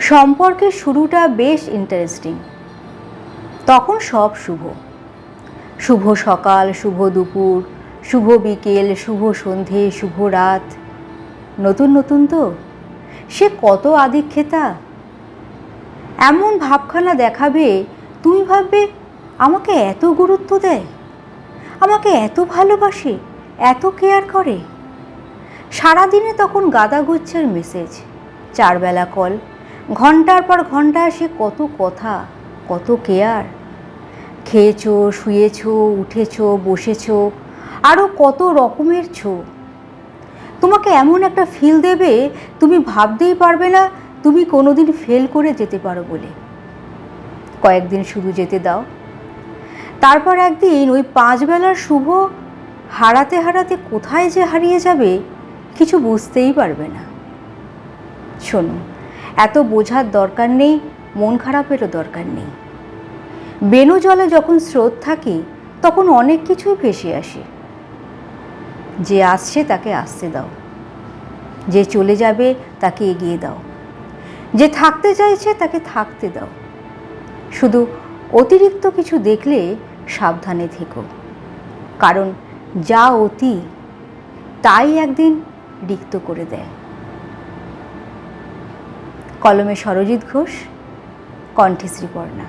সম্পর্কের শুরুটা বেশ ইন্টারেস্টিং। তখন সব শুভ, শুভ সকাল, শুভ দুপুর, শুভ বিকেল, শুভ সন্ধে, শুভ রাত। নতুন নতুন তো, সে কত আদিক্ষেতা। এমন ভাবখানা দেখাবে, তুমি ভাববে আমাকে এত গুরুত্ব দেয়, আমাকে এত ভালোবাসে, এত কেয়ার করে। সারাদিনে তখন গাদাগুচ্ছের মেসেজ, 4 বেলা কল, ঘন্টার পর ঘন্টা সে কত কথা, কত কেয়ার। খেয়েছো, শুয়েছো, উঠেছো, বসেছো, আরও কত রকমের ছো। তোমাকে এমন একটা ফিল দেবে, তুমি ভাবতেই পারবে না তুমি কোনোদিন ফেল করে যেতে পারো বলে। কয়েকদিন শুধু যেতে দাও, তারপর একদিন ওই 5 বেলার শুভ হারাতে হারাতে কোথায় যে হারিয়ে যাবে কিছু বুঝতেই পারবে না। শোনো, এত বোঝার দরকার নেই, মন খারাপেরও দরকার নেই। বেনু জলে যখন স্রোত থাকে তখন অনেক কিছুই ভেসে আসে। যে আসছে তাকে আসতে দাও, যে চলে যাবে তাকে এগিয়ে দাও, যে থাকতে চাইছে তাকে থাকতে দাও। শুধু অতিরিক্ত কিছু দেখলে সাবধানে থেকো, কারণ যা অতি তাই একদিন রিক্ত করে দেয়। কলমে সরজিৎ ঘোষ, কণ্ঠে শ্রীপর্ণা।